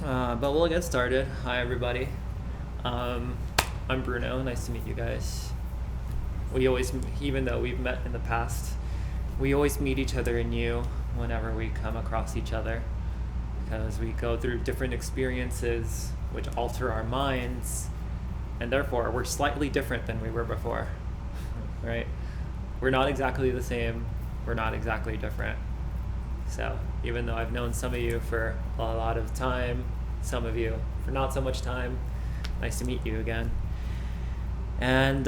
But we'll get started. Hi, everybody. Um, I'm Bruno. Nice to meet you guys. We always, even though we've met in the past, we always meet each other anew whenever we come across each other because we go through different experiences which alter our minds, and therefore we're slightly different than we were before, right? We're not exactly the same, we're not exactly different. So even though I've known some of you for a lot of time, some of you for not so much time, nice to meet you again. And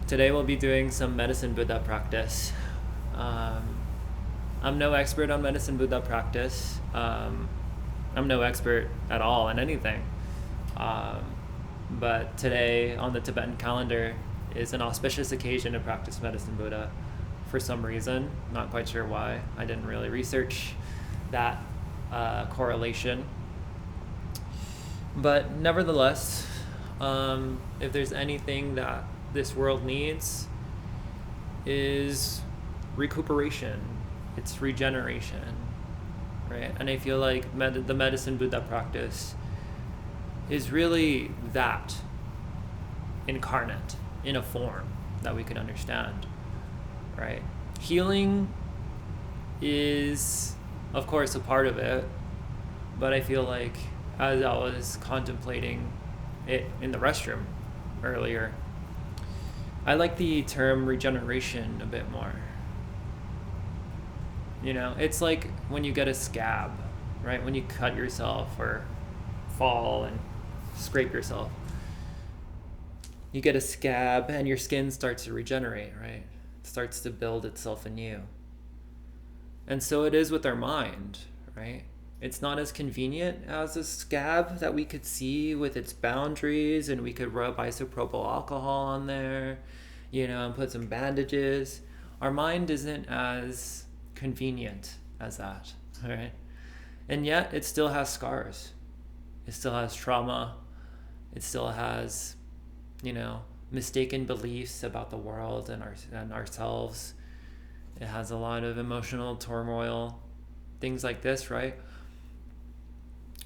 today we'll be doing some medicine Buddha practice. I'm no expert on medicine Buddha practice. I'm no expert at all in anything. But today on the Tibetan calendar is an auspicious occasion to practice medicine Buddha for some reason. Not quite sure why. I didn't really research that correlation. But nevertheless, if there's anything that this world needs, is recuperation. It's regeneration, right? And I feel like the medicine Buddha practice is really that incarnate in a form that we can understand, right? Healing is, of course, a part of it, but I feel like as I was contemplating it in the restroom earlier, I like the term regeneration a bit more. You know, it's like when you get a scab, right? When you cut yourself or fall and scrape yourself, you get a scab and your skin starts to regenerate, right? It starts to build itself anew. And so it is with our mind, right? It's not as convenient as a scab that we could see with its boundaries, and we could rub isopropyl alcohol on there, you know, and put some bandages. Our mind isn't as convenient as that, right? And yet it still has scars. It still has trauma. It still has, you know, mistaken beliefs about the world and ourselves. It has a lot of emotional turmoil, things like this, right?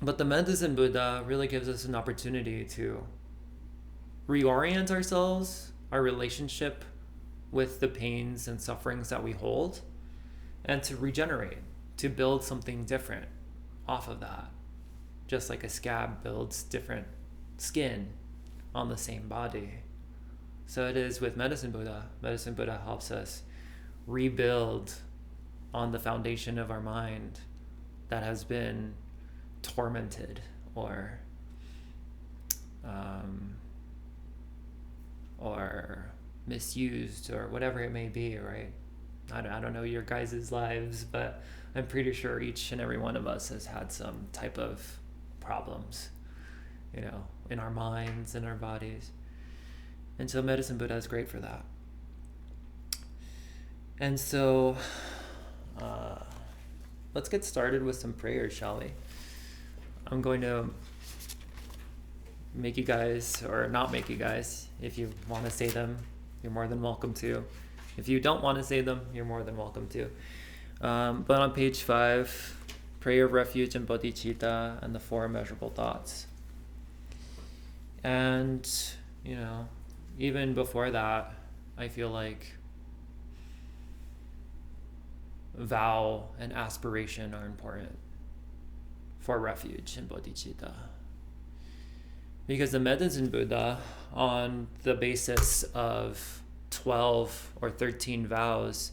But the medicine Buddha really gives us an opportunity to reorient ourselves, our relationship with the pains and sufferings that we hold, and to regenerate, to build something different off of that. Just like a scab builds different skin on the same body. So it is with medicine Buddha. Medicine Buddha helps us rebuild on the foundation of our mind that has been tormented or misused or whatever it may be, right? I don't know your guys' lives, but I'm pretty sure each and every one of us has had some type of problems, you know, in our minds and our bodies. And so medicine Buddha is great for that. And so let's get started with some prayers, shall we? I'm going to make you guys, or not make you guys, if you want to say them, you're more than welcome to. If you don't want to say them, you're more than welcome to. But on page 5, prayer of refuge and bodhicitta and the 4 immeasurable thoughts. And, you know, even before that, I feel like vow and aspiration are important for refuge and bodhicitta. Because the medicine Buddha, on the basis of 12 or 13 vows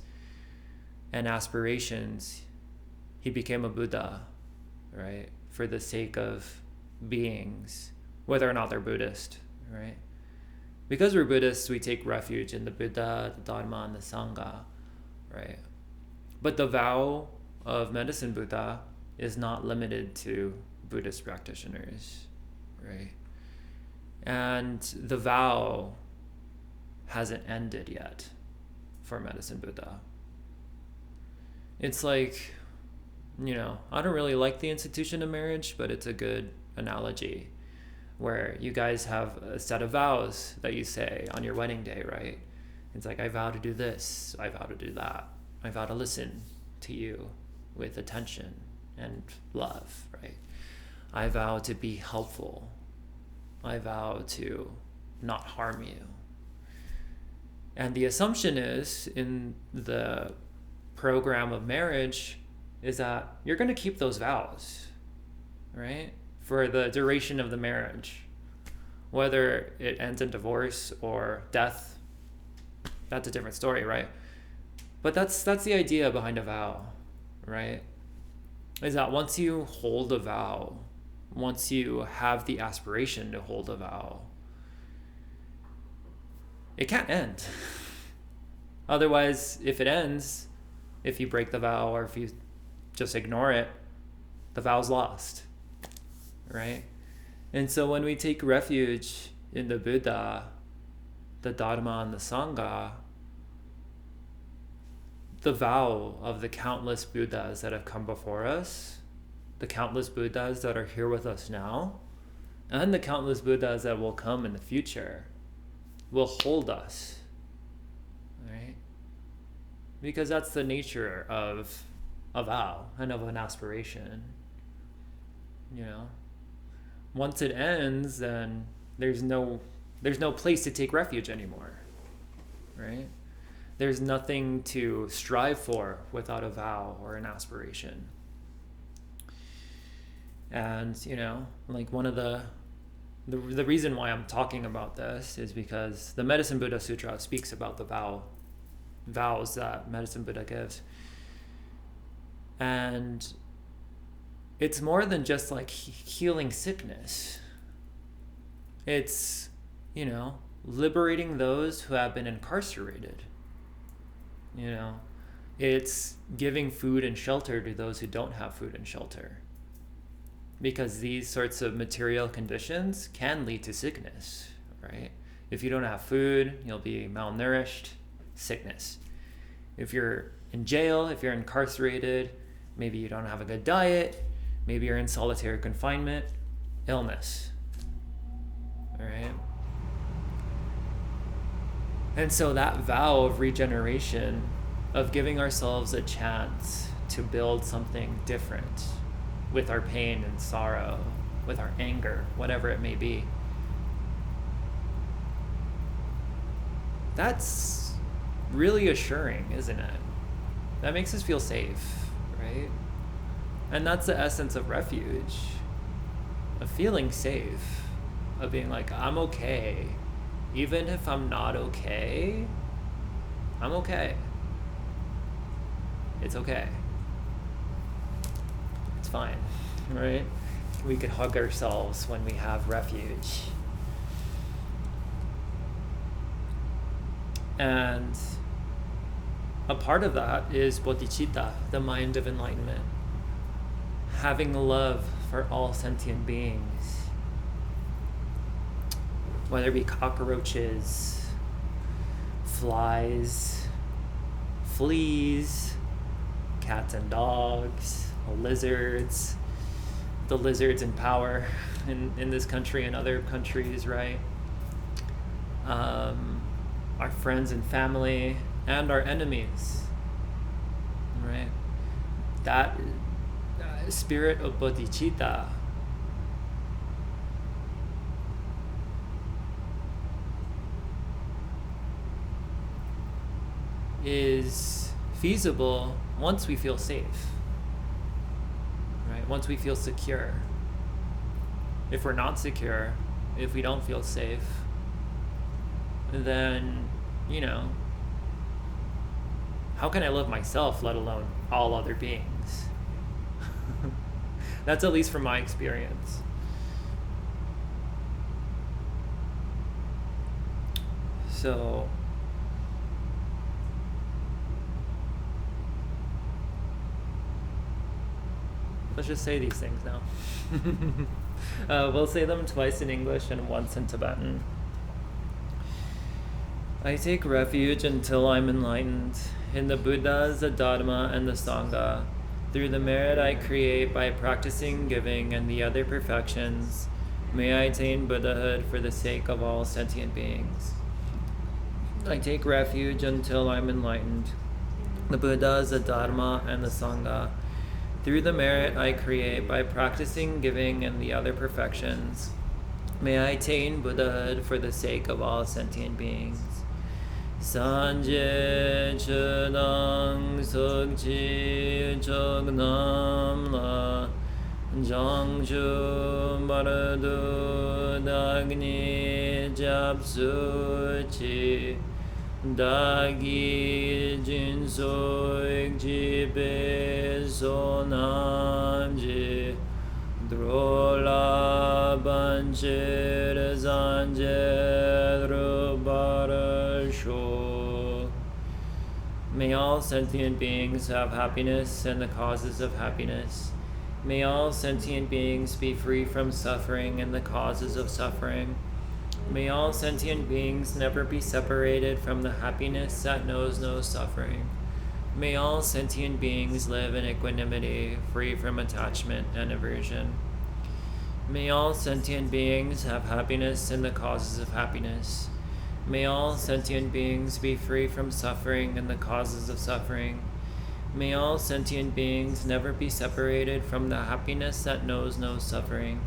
and aspirations, he became a Buddha, right? For the sake of beings, whether or not they're Buddhist, right? Because we're Buddhists, we take refuge in the Buddha, the Dharma, and the Sangha, right? But the vow of medicine Buddha is not limited to Buddhist practitioners, right? And the vow hasn't ended yet for medicine Buddha. It's like, you know, I don't really like the institution of marriage, but it's a good analogy where you guys have a set of vows that you say on your wedding day, right? It's like, I vow to do this, I vow to do that, I vow to listen to you with attention and love, right? I vow to be helpful. I vow to not harm you. And the assumption is in the program of marriage is that you're going to keep those vows, right? For the duration of the marriage. Whether it ends in divorce or death, that's a different story, right? But that's the idea behind a vow, right? Is that once you hold a vow, once you have the aspiration to hold a vow, it can't end. Otherwise, if it ends, if you break the vow or if you just ignore it, the vow's lost, right? And so when we take refuge in the Buddha, the Dharma, and the Sangha, the vow of the countless Buddhas that have come before us, the countless Buddhas that are here with us now, and the countless Buddhas that will come in the future, will hold us, right? Because that's the nature of a vow and of an aspiration, you know? Once it ends, then there's no place to take refuge anymore, right? There's nothing to strive for without a vow or an aspiration. And, you know, like one of the reason why I'm talking about this is because the Medicine Buddha Sutra speaks about the vows that Medicine Buddha gives. And it's more than just like healing sickness. It's, you know, liberating those who have been incarcerated. You know, it's giving food and shelter to those who don't have food and shelter. Because these sorts of material conditions can lead to sickness, right? If you don't have food, you'll be malnourished, sickness. If you're in jail, if you're incarcerated, maybe you don't have a good diet, maybe you're in solitary confinement, illness, all right? And so that vow of regeneration, of giving ourselves a chance to build something different with our pain and sorrow, with our anger, whatever it may be, that's really assuring, isn't it? That makes us feel safe, right? And that's the essence of refuge, of feeling safe, of being like, I'm okay. Even if I'm not okay, I'm okay. It's okay. It's fine, right? We could hug ourselves when we have refuge. And a part of that is bodhicitta, the mind of enlightenment. Having love for all sentient beings. Whether it be cockroaches, flies, fleas, cats and dogs, lizards, the lizards in power in this country and other countries, right? Our friends and family and our enemies, right? That spirit of bodhicitta is feasible once we feel safe, right? Once we feel secure. If we're not secure, if we don't feel safe, then, you know, how can I love myself, let alone all other beings? That's at least from my experience. So let's just say these things now. We'll say them twice in English and once in Tibetan. I take refuge until I'm enlightened in the Buddhas, the Dharma, and the Sangha. Through the merit I create by practicing giving and the other perfections, may I attain Buddhahood for the sake of all sentient beings. I take refuge until I'm enlightened. The Buddhas, the Dharma, and the Sangha. Through the merit I create by practicing giving and the other perfections, may I attain Buddhahood for the sake of all sentient beings. Sanje chudang sukchi chognam la jangchu maradu dagni japsu chi dagi jinsoik jibe sonam ji drola banchir zanje drubara sho. May all sentient beings have happiness and the causes of happiness. May all sentient beings be free from suffering and the causes of suffering. May all sentient beings never be separated from the happiness that knows no suffering. May all sentient beings live in equanimity, free from attachment and aversion. May all sentient beings have happiness and the causes of happiness. May all sentient beings be free from suffering and the causes of suffering. May all sentient beings never be separated from the happiness that knows no suffering.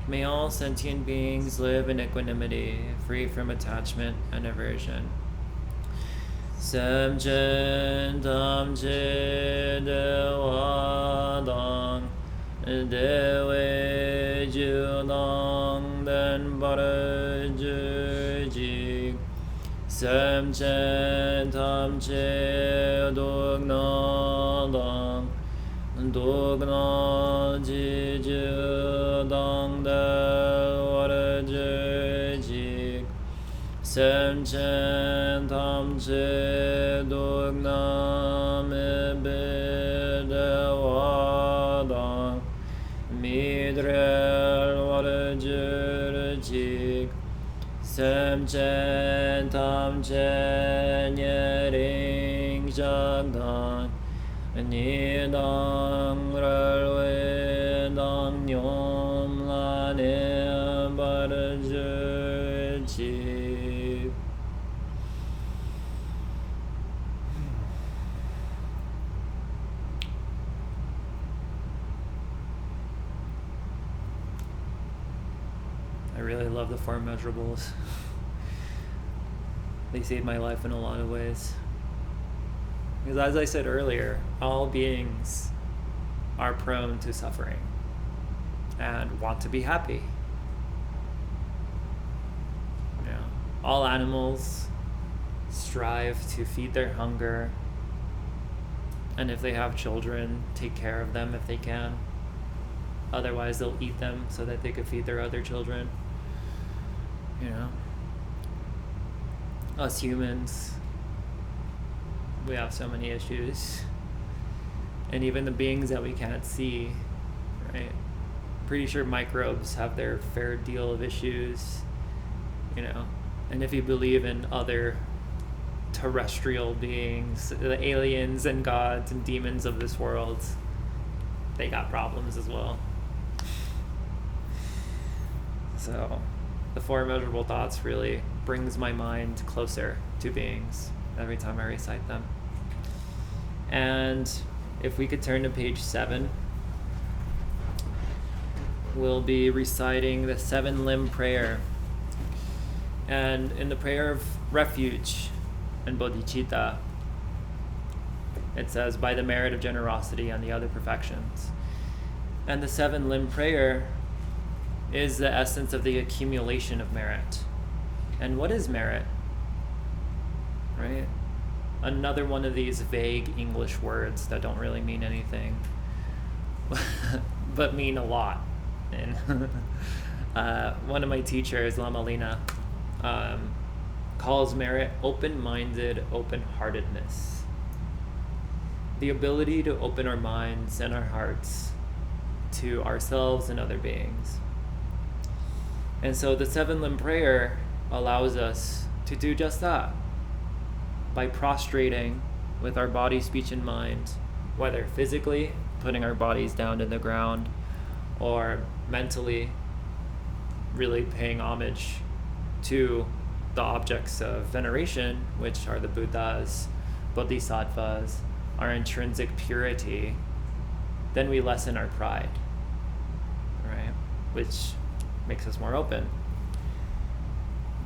May all sentient beings live in equanimity, free from attachment and aversion. Samchen tamche dewadang dewe junang den barajujik. Samchen tamche dugnadang dugna jiju dang del warajujik. Samchen tamche dugna mebedewadang midrel warajujik. Samchen tamche nyering jagdan nidang ralwe dang nyom la ne barajujik. I really love the four measurables. They saved my life in a lot of ways. Because as I said earlier, all beings are prone to suffering and want to be happy. You know, all animals strive to feed their hunger, and if they have children, take care of them if they can. Otherwise, they'll eat them so that they could feed their other children. You know, us humans, we have so many issues, and even the beings that we can't see, right? Pretty sure microbes have their fair deal of issues, you know. And if you believe in other terrestrial beings, the aliens and gods and demons of this world, they got problems as well. So the four immeasurable thoughts really brings my mind closer to beings every time I recite them. And if we could turn to page 7, we'll be reciting the 7-limb prayer. And in the prayer of refuge and bodhicitta, it says, by the merit of generosity and the other perfections. And the 7-limb prayer is the essence of the accumulation of merit. And what is merit? Right? Another one of these vague English words that don't really mean anything, but mean a lot. And one of my teachers, Lama Lina, calls merit open-minded open-heartedness. The ability to open our minds and our hearts to ourselves and other beings. And so the 7-limb prayer allows us to do just that by prostrating with our body, speech, and mind, whether physically, putting our bodies down to the ground, or mentally, really paying homage to the objects of veneration, which are the Buddhas, Bodhisattvas, our intrinsic purity, then we lessen our pride, right? Which makes us more open.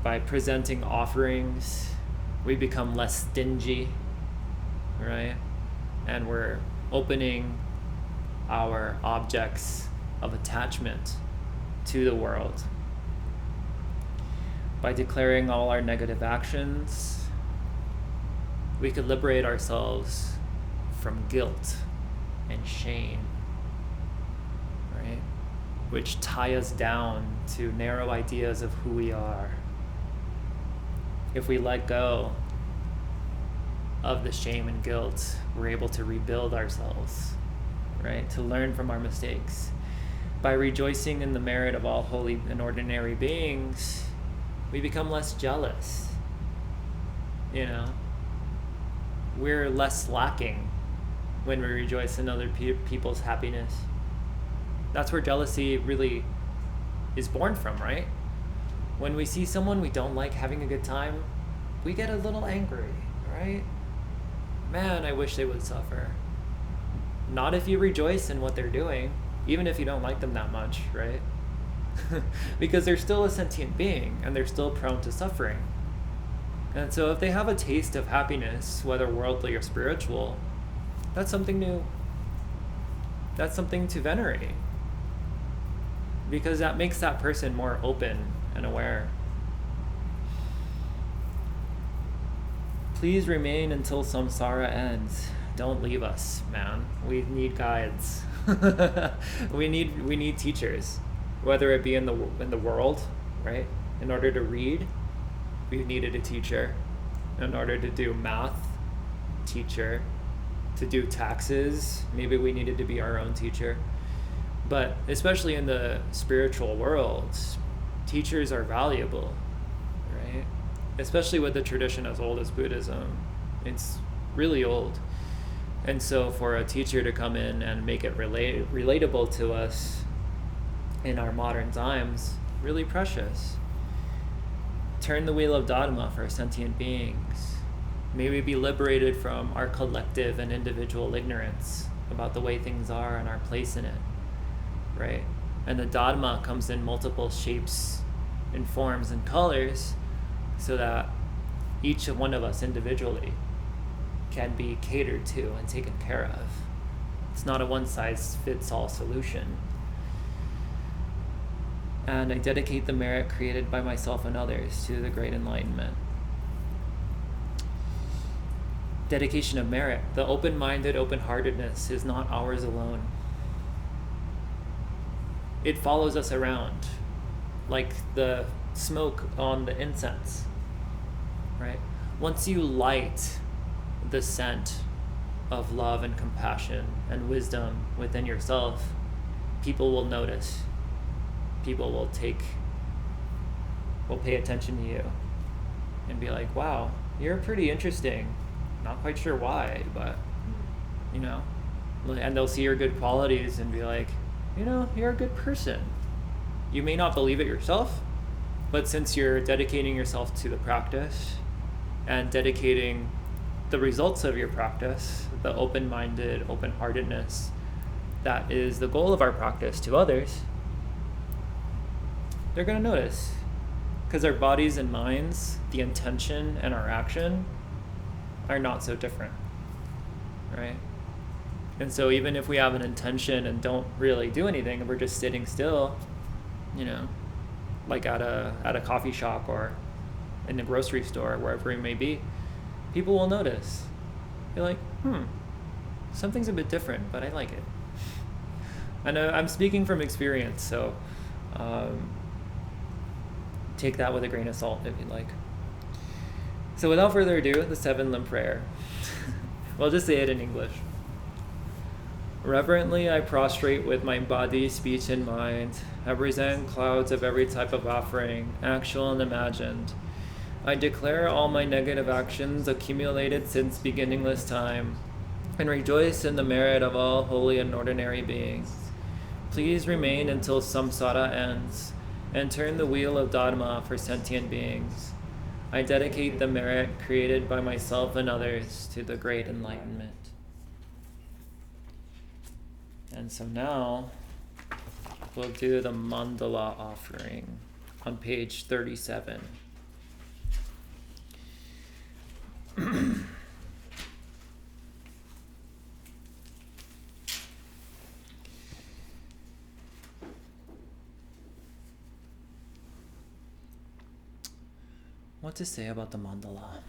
By presenting offerings, we become less stingy, right? And we're opening our objects of attachment to the world. By declaring all our negative actions, we could liberate ourselves from guilt and shame, right? Which tie us down to narrow ideas of who we are. If we let go of the shame and guilt, we're able to rebuild ourselves, right? To learn from our mistakes. By rejoicing in the merit of all holy and ordinary beings, we become less jealous, you know? We're less lacking when we rejoice in other people's happiness. That's where jealousy really is born from, right? When we see someone we don't like having a good time, we get a little angry, right? Man, I wish they would suffer. Not if you rejoice in what they're doing, even if you don't like them that much, right? Because they're still a sentient being and they're still prone to suffering. And so if they have a taste of happiness, whether worldly or spiritual, that's something new. That's something to venerate. Because that makes that person more open and aware. Please remain until samsara ends. Don't leave us, man. We need guides. we need teachers, whether it be in the world, right? In order to read, we needed a teacher. In order to do math, teacher. To do taxes, maybe we needed to be our own teacher. But especially in the spiritual world, teachers are valuable, right? Especially with the tradition as old as Buddhism. It's really old. And so for a teacher to come in and make it relatable to us in our modern times, really precious. Turn the wheel of Dharma for sentient beings. May we be liberated from our collective and individual ignorance about the way things are and our place in it, right? And the Dharma comes in multiple shapes and forms and colors so that each one of us individually can be catered to and taken care of. It's not a one-size-fits-all solution. And I dedicate the merit created by myself and others to the great enlightenment. Dedication of merit. The open-minded open-heartedness is not ours alone. It follows us around like the smoke on the incense, right? Once you light the scent of love and compassion and wisdom within yourself, people will notice. People will pay attention to you and be like, wow, you're pretty interesting. Not quite sure why, but, you know, and they'll see your good qualities and be like, you know, you're a good person. You may not believe it yourself, but since you're dedicating yourself to the practice and dedicating the results of your practice, the open-minded, open-heartedness, that is the goal of our practice to others, they're going to notice. Because our bodies and minds, the intention and our action are not so different, right? And so even if we have an intention and don't really do anything, and we're just sitting still, you know, like at a coffee shop or in a grocery store, wherever it may be, people will notice. You're like, something's a bit different, but I like it. I know I'm speaking from experience, so take that with a grain of salt if you'd like. So without further ado, the 7-limb prayer. We'll just say it in English. Reverently, I prostrate with my body, speech, and mind. I present clouds of every type of offering, actual and imagined. I declare all my negative actions accumulated since beginningless time, and rejoice in the merit of all holy and ordinary beings. Please remain until samsara ends, and turn the wheel of Dharma for sentient beings. I dedicate the merit created by myself and others to the great enlightenment. And so now we'll do the mandala offering on page 37. What to say about the mandala?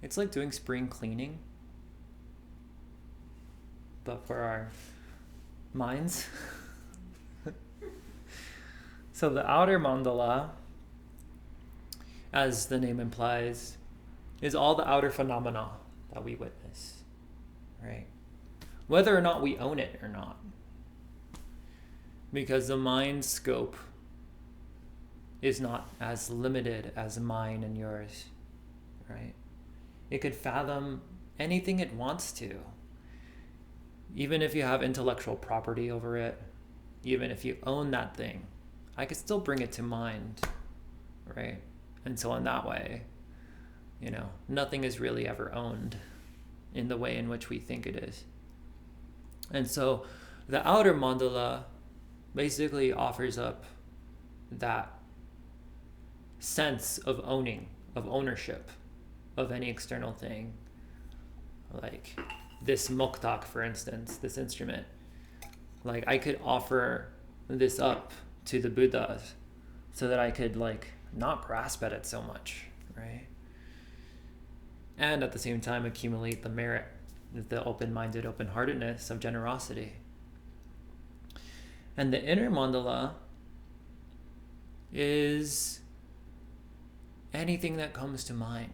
It's like doing spring cleaning, but for our minds. So the outer mandala, as the name implies, is all the outer phenomena that we witness, right? Whether or not we own it or not. Because the mind scope is not as limited as mine and yours, right? It could fathom anything it wants to. Even if you have intellectual property over it, even if you own that thing, I could still bring it to mind, right? And so in that way, nothing is really ever owned in the way in which we think it is. And so the outer mandala basically offers up that sense of owning, of ownership of any external thing. Like this moktak, for instance, this instrument. Like I could offer this up to the Buddhas so that I could not grasp at it so much, right? And at the same time accumulate the merit, the open-minded, open-heartedness of generosity. And the inner mandala is anything that comes to mind.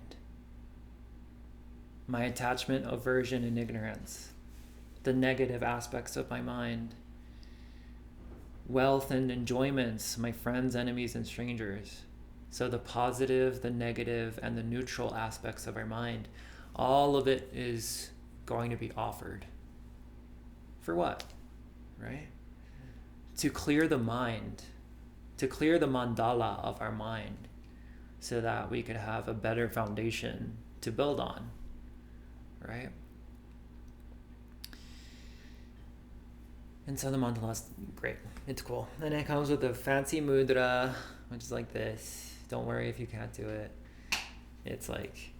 My attachment, aversion, and ignorance, the negative aspects of my mind, wealth and enjoyments, my friends, enemies, and strangers. So the positive, the negative, and the neutral aspects of our mind, all of it is going to be offered. For what? Right? To clear the mind, to clear the mandala of our mind, so that we could have a better foundation to build on. Right? And so the mandala is great. It's cool. And it comes with a fancy mudra, which is like this. Don't worry if you can't do it. It's like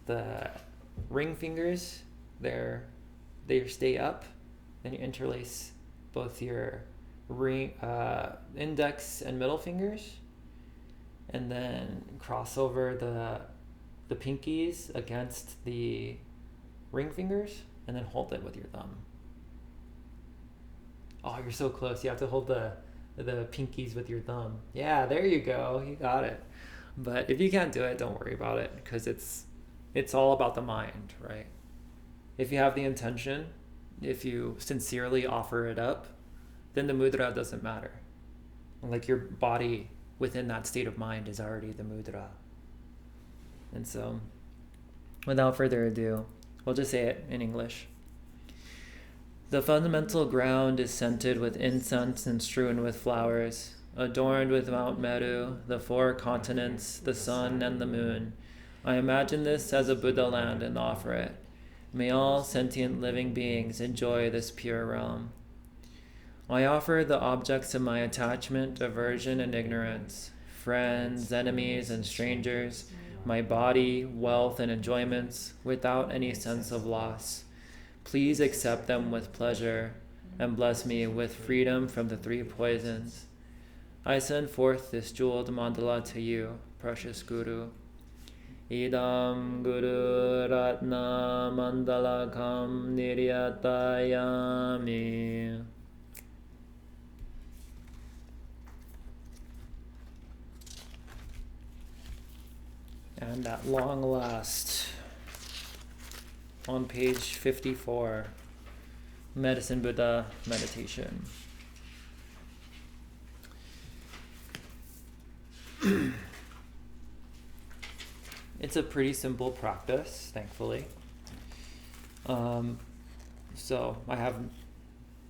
the ring fingers, they stay up. Then you interlace both your ring, index and middle fingers, and then cross over the pinkies against the ring fingers, and then hold it with your thumb. Oh, you're so close. You have to hold the pinkies with your thumb. Yeah, there you go. You got it. But if you can't do it, don't worry about it, because it's all about the mind, right? If you have the intention, if you sincerely offer it up, then the mudra doesn't matter. Like your body within that state of mind is already the mudra. And so, without further ado, we'll just say it in English. The fundamental ground is scented with incense and strewn with flowers, adorned with Mount Meru, the 4 continents, the sun, and the moon. I imagine this as a Buddha land and offer it. May all sentient living beings enjoy this pure realm. I offer the objects of my attachment, aversion, and ignorance, friends, enemies, and strangers, my body, wealth, and enjoyments, without any sense of loss. Please accept them with pleasure, and bless me with freedom from the 3 poisons. I send forth this jeweled mandala to you, precious Guru. Idam Guru Ratna Mandalakam Niryatayami. And at long last, on page 54, Medicine Buddha meditation. It's a pretty simple practice, thankfully. So I have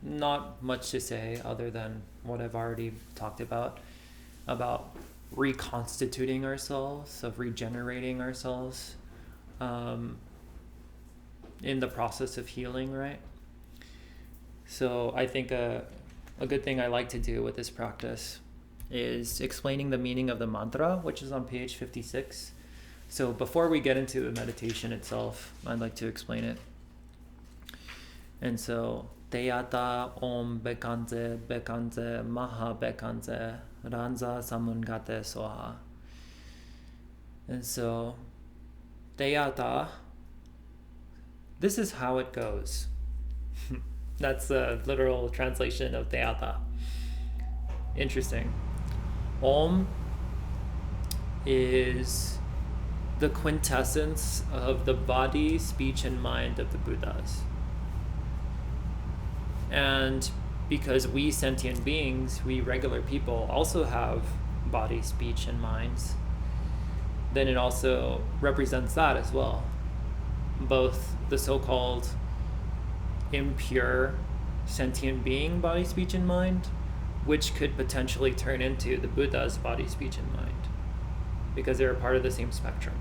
not much to say other than what I've already talked about reconstituting ourselves, of regenerating ourselves in the process of healing, right? So I think a good thing I like to do with this practice is explaining the meaning of the mantra, which is on page 56. So before we get into the meditation itself, I'd like to explain it. And so, Teyata Om Bekanze Bekanze Maha Bekanze Ranza Samungate Soha. And so, Teyata, this is how it goes. That's the literal translation of Teyata. Interesting. Om is the quintessence of the body, speech, and mind of the Buddhas. And because we sentient beings, we regular people, also have body, speech, and minds, then it also represents that as well. Both the so-called impure sentient being body, speech, and mind, which could potentially turn into the Buddha's body, speech, and mind, because they're a part of the same spectrum,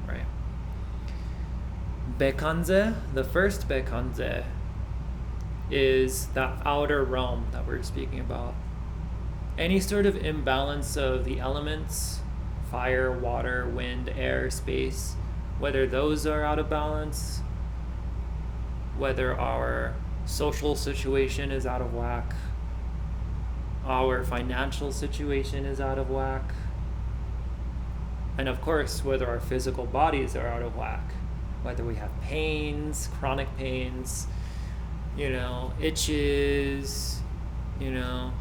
right? Bekanze, the first Bekanze, is that outer realm that we're speaking about. Any sort of imbalance of the elements, fire, water, wind, air, space, whether those are out of balance, whether our social situation is out of whack, our financial situation is out of whack, and of course, whether our physical bodies are out of whack, whether we have pains, chronic pains, itches,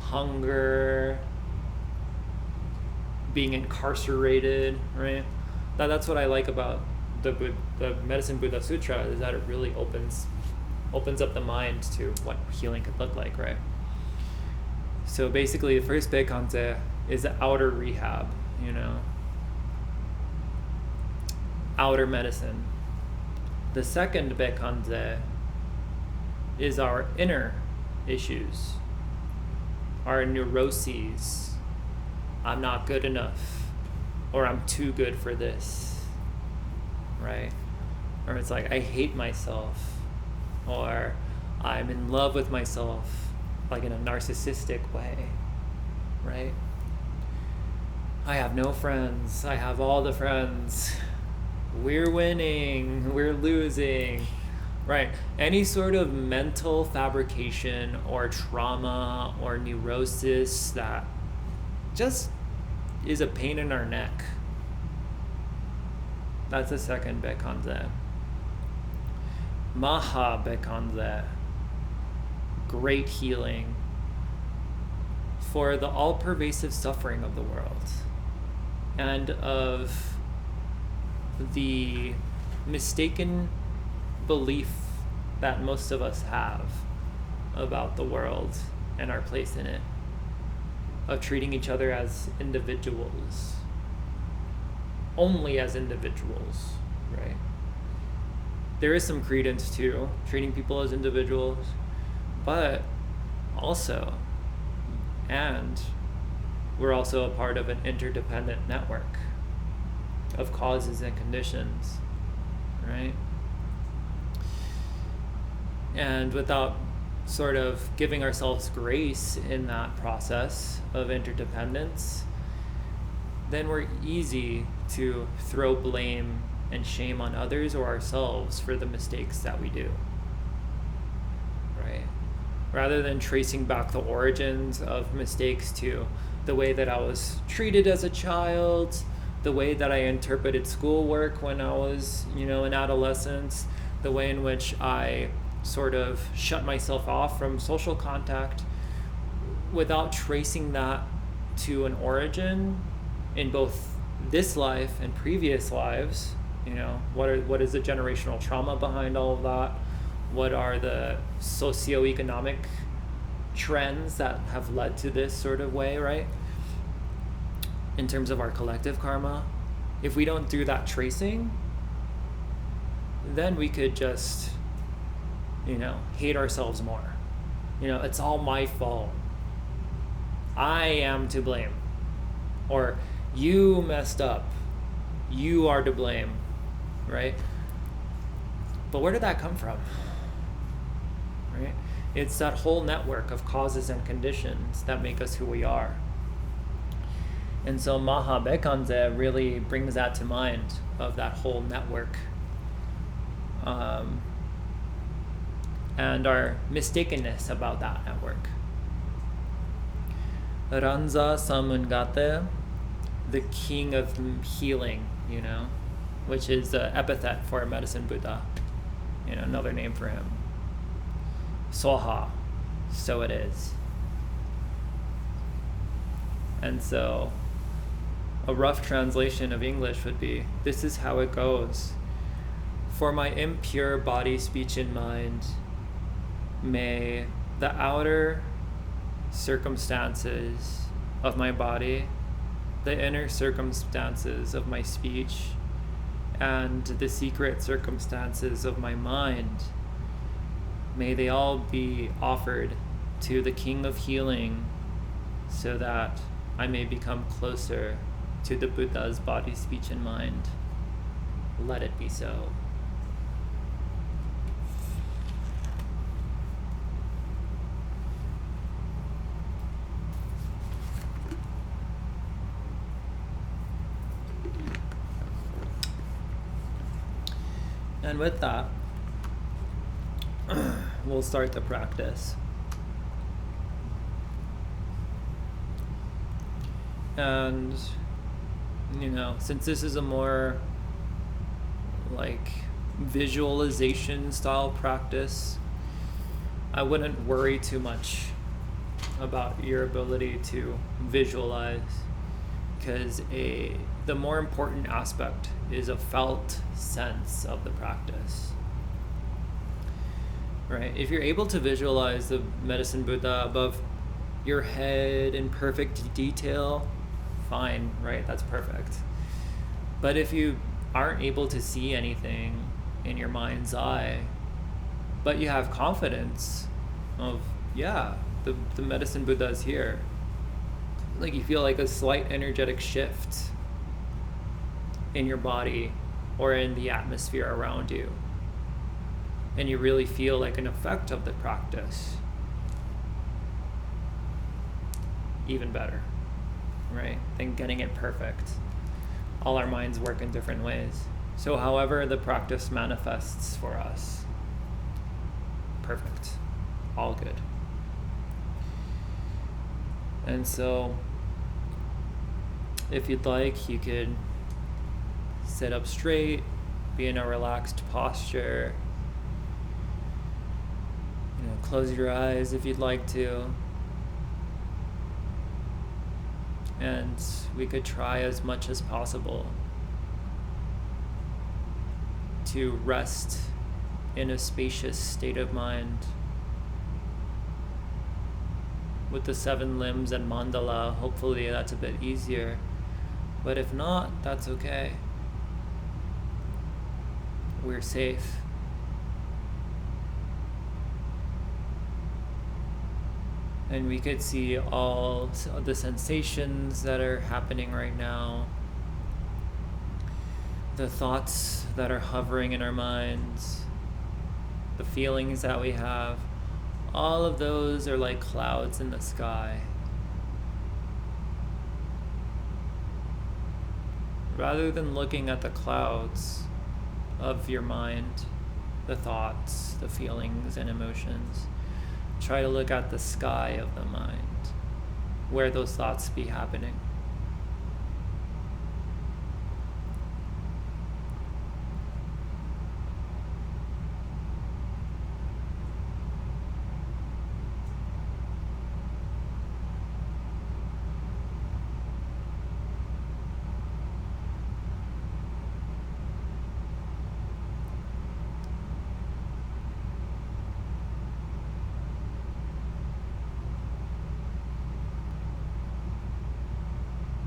hunger, being incarcerated, right? That's what I like about the Medicine Buddha Sutra, is that it really opens up the mind to what healing could look like, right? So basically, the first Beikanze is the outer rehab, outer medicine. The second Beikanze is our inner issues, our neuroses. I'm not good enough, or I'm too good for this, right? Or it's like, I hate myself, or I'm in love with myself, like in a narcissistic way, right? I have no friends, I have all the friends, we're winning, we're losing, right? Any sort of mental fabrication or trauma or neurosis that just is a pain in our neck. That's the second Beikanze. Maha Beikanze, great healing for the all-pervasive suffering of the world and of the mistaken belief that most of us have about the world and our place in it, of treating each other as individuals, only as individuals, right? There is some credence to treating people as individuals, but also, and we're also a part of an interdependent network of causes and conditions, right? And without sort of giving ourselves grace in that process of interdependence, then we're easy to throw blame and shame on others or ourselves for the mistakes that we do, right? Rather than tracing back the origins of mistakes to the way that I was treated as a child, the way that I interpreted schoolwork when I was, in adolescence, the way in which I sort of shut myself off from social contact, without tracing that to an origin in both this life and previous lives. What is the generational trauma behind all of that? What are the socioeconomic trends that have led to this sort of way, right? In terms of our collective karma, if we don't do that tracing, then we could just hate ourselves more. It's all my fault. I am to blame. or you messed up, you are to blame, right? But where did that come from? Right? It's that whole network of causes and conditions that make us who we are. And so Maha Bekanze really brings that to mind, of that whole network. And our mistakenness about that network. Ranza Samungate, the king of healing, which is an epithet for medicine Buddha, another name for him. Soha, so it is. And so a rough translation of English would be, this is how it goes. For my impure body, speech, and mind, may the outer circumstances of my body, the inner circumstances of my speech, and the secret circumstances of my mind, may they all be offered to the King of Healing, so that I may become closer to the Buddha's body, speech, and mind. Let it be so. And with that, we'll start the practice. And, since this is a more like visualization style practice, I wouldn't worry too much about your ability to visualize, because the more important aspect is a felt sense of the practice. Right? If you're able to visualize the medicine Buddha above your head in perfect detail, fine, right? That's perfect. But if you aren't able to see anything in your mind's eye, but you have confidence of, the medicine Buddha is here, like you feel like a slight energetic shift in your body or in the atmosphere around you, and you really feel like an effect of the practice, even better, right? Than getting it perfect. All our minds work in different ways. So however the practice manifests for us, perfect, all good. And so if you'd like, you could sit up straight, be in a relaxed posture, close your eyes if you'd like to. And we could try as much as possible to rest in a spacious state of mind. With the 7 limbs and mandala, hopefully that's a bit easier. But if not, that's okay. We're safe. And we could see all the sensations that are happening right now, the thoughts that are hovering in our minds, the feelings that we have. All of those are like clouds in the sky. Rather than looking at the clouds of your mind, the thoughts, the feelings, and emotions, try to look at the sky of the mind, where those thoughts be happening.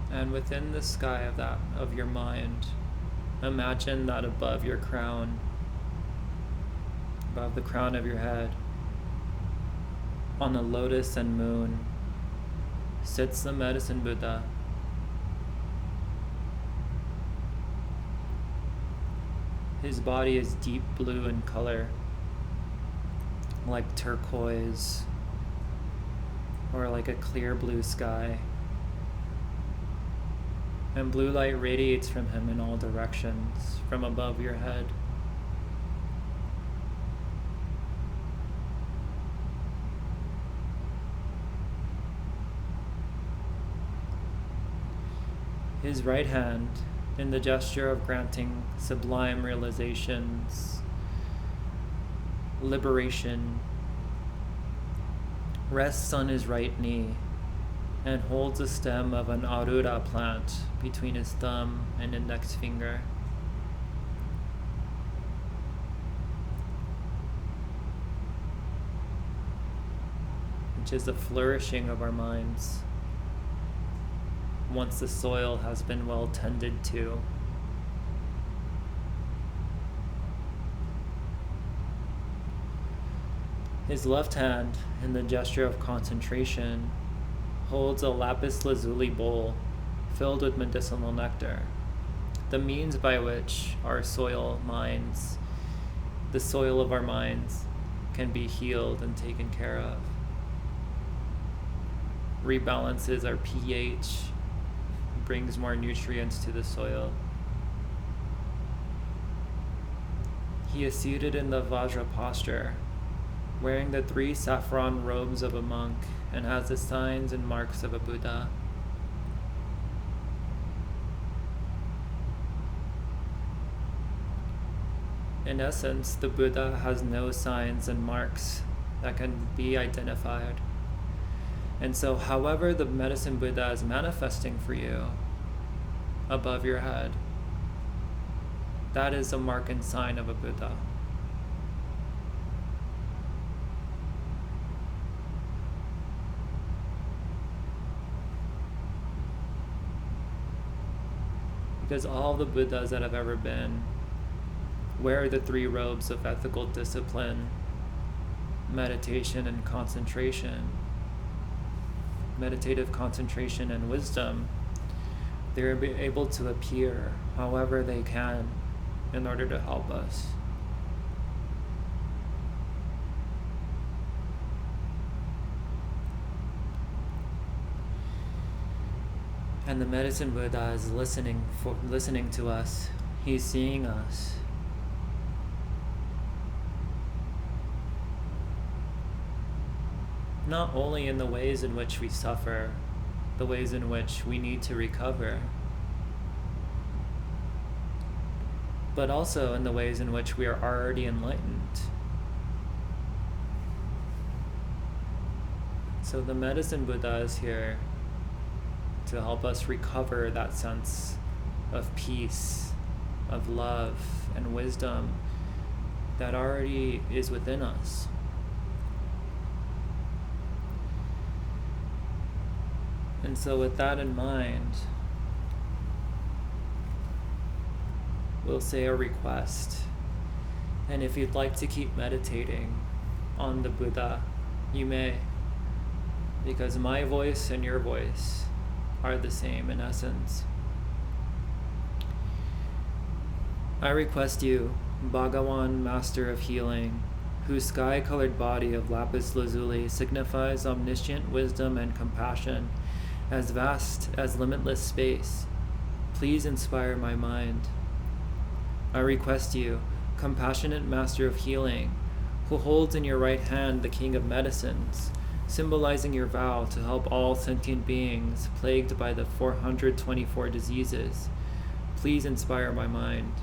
And within the sky of your mind, imagine that above your crown, above the crown of your head, on a lotus and moon, sits the medicine Buddha, His body is deep blue in color, like turquoise or like a clear blue sky. And blue light radiates from him in all directions, from above your head. His right hand, in the gesture of granting sublime realizations, liberation, rests on his right knee and holds the stem of an arura plant between his thumb and index finger. Which is the flourishing of our minds once the soil has been well tended to. His left hand, in the gesture of concentration, holds a lapis lazuli bowl filled with medicinal nectar, the means by which our soil minds, the soil of our minds, can be healed and taken care of. Rebalances our pH, brings more nutrients to the soil. He is seated in the Vajra posture, wearing the 3 saffron robes of a monk, and has the signs and marks of a Buddha. In essence, the Buddha has no signs and marks that can be identified. And so, however the medicine Buddha is manifesting for you above your head, that is a mark and sign of a Buddha. Because all the Buddhas that have ever been wear the 3 robes of ethical discipline, meditation, and concentration. Meditative concentration and wisdom. They're able to appear however they can in order to help us. And the medicine Buddha is listening to us. He's seeing us. Not only in the ways in which we suffer, the ways in which we need to recover, but also in the ways in which we are already enlightened. So the medicine Buddha is here to help us recover that sense of peace, of love, and wisdom that already is within us. And so with that in mind, we'll say a request. And if you'd like to keep meditating on the Buddha, you may, because my voice and your voice are the same in essence. I request you, Bhagawan, Master of Healing, whose sky-colored body of lapis lazuli signifies omniscient wisdom and compassion, as vast as limitless space, please inspire my mind. I request you, compassionate Master of Healing, who holds in your right hand the King of Medicines, symbolizing your vow to help all sentient beings plagued by the 424 diseases, please inspire my mind.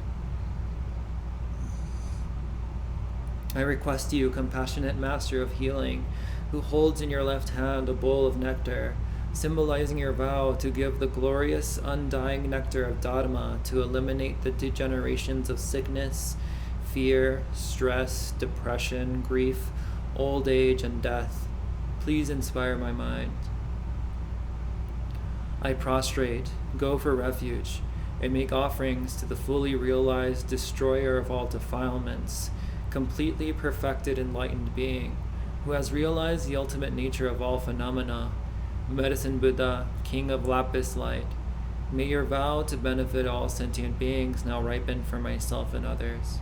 I request you, compassionate Master of Healing, who holds in your left hand a bowl of nectar, symbolizing your vow to give the glorious, undying nectar of Dharma to eliminate the degenerations of sickness, fear, stress, depression, grief, old age, and death. Please inspire my mind. I prostrate, go for refuge, and make offerings to the fully realized destroyer of all defilements, completely perfected enlightened being, who has realized the ultimate nature of all phenomena, Medicine Buddha, King of Lapis Light, May your vow to benefit all sentient beings now ripen for myself and others.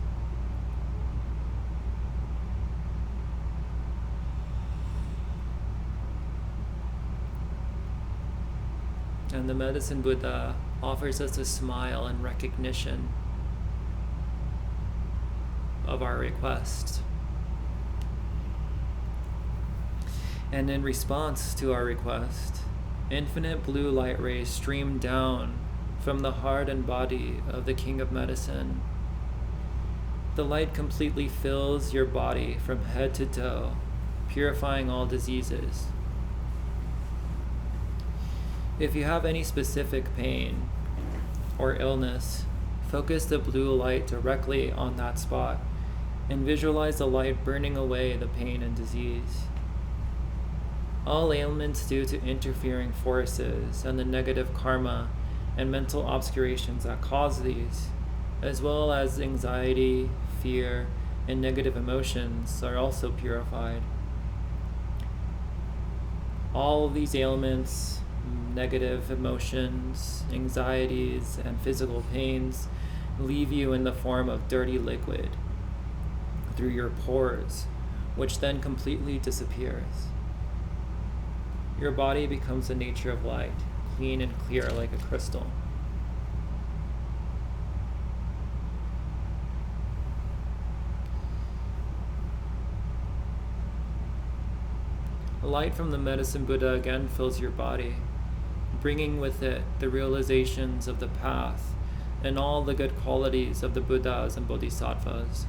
And the Medicine Buddha offers us a smile in recognition of our request. And in response to our request, infinite blue light rays stream down from the heart and body of the King of Medicine. The light completely fills your body from head to toe, purifying all diseases. If you have any specific pain or illness, focus the blue light directly on that spot and visualize the light burning away the pain and disease. All ailments due to interfering forces and the negative karma and mental obscurations that cause these, as well as anxiety, fear, and negative emotions, are also purified. All of these ailments, negative emotions, anxieties, and physical pains leave you in the form of dirty liquid through your pores, which then completely disappears. Your body becomes the nature of light, clean and clear like a crystal. The light from the Medicine Buddha again fills your body, bringing with it the realizations of the path and all the good qualities of the Buddhas and Bodhisattvas.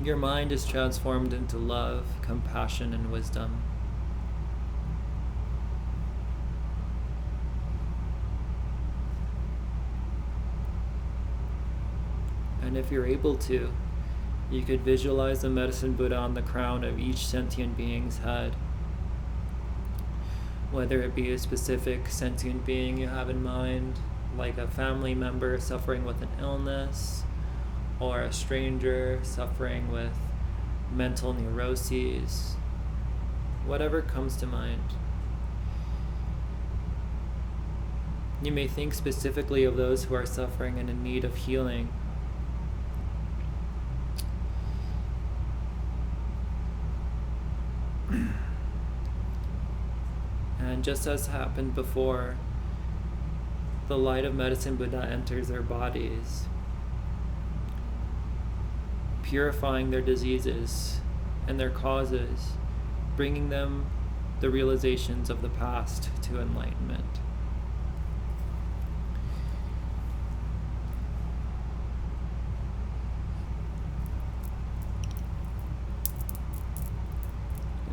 Your mind is transformed into love, compassion, and wisdom. And if you're able to, you could visualize the Medicine Buddha on the crown of each sentient being's head. Whether it be a specific sentient being you have in mind, like a family member suffering with an illness, or a stranger suffering with mental neuroses, whatever comes to mind. You may think specifically of those who are suffering and in need of healing. And just as happened before, the light of Medicine Buddha enters their bodies, purifying their diseases and their causes, bringing them the realizations of the past to enlightenment.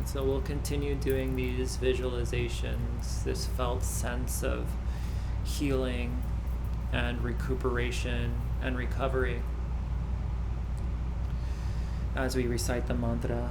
So we'll continue doing these visualizations, this felt sense of healing and recuperation and recovery as we recite the mantra.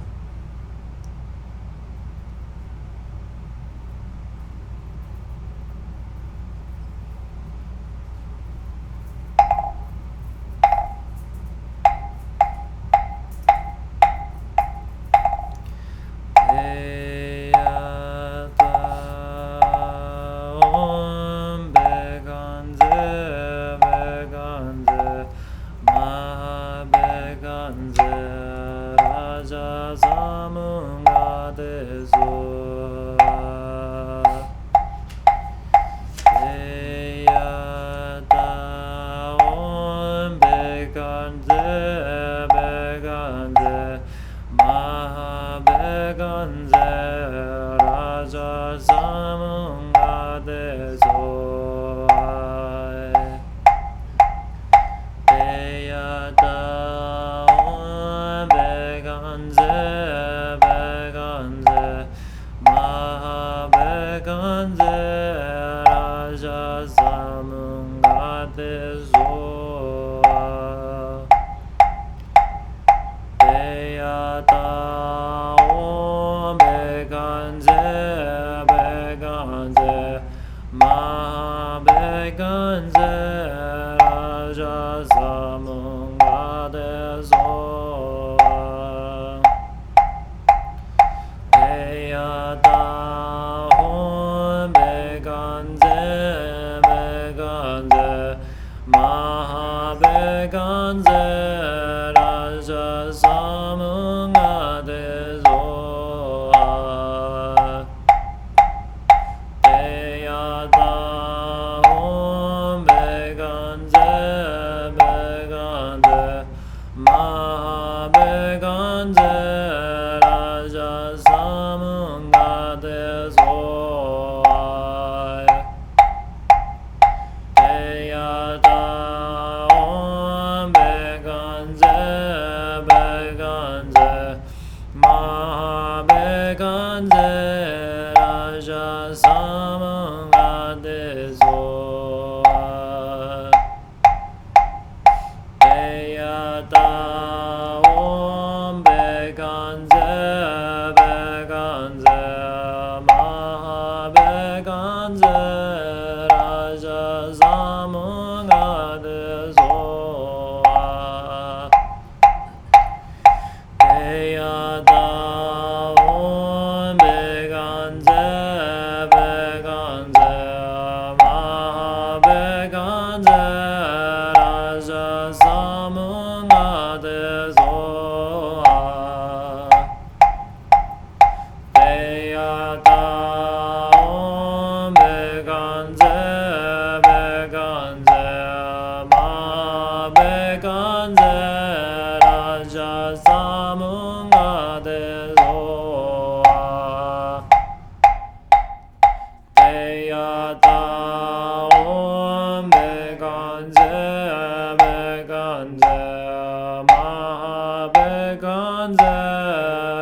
samunga desoha Deyata om beganze beganze maha beganze raja samunga desoha Deyata om beganze beganze maha beganze raja samunga desoha Deyata om beganze beganze maha beganze raja samunga desoha Deyata om beganze beganze maha beganze raja samunga desoha Deyata om beganze beganze maha beganze raja samunga desoha Deyata om beganze beganze maha beganze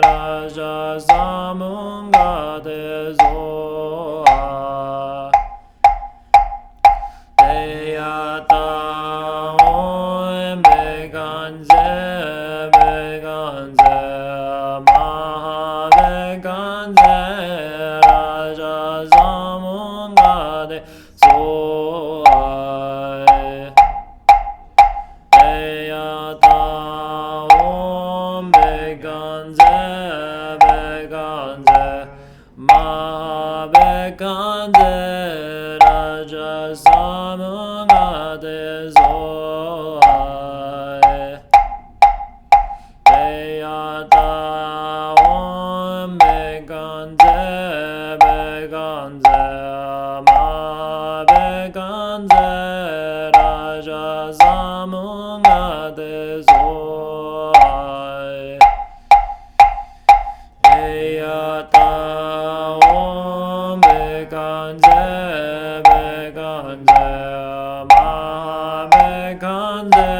raja samunga desoha Deyata om beganze beganze maha beganze raja samunga desoha Deyata om beganze beganze maha beganze raja samunga desoha Deyata om beganze beganze maha beganze raja samunga desoha Deyata om beganze beganze maha beganze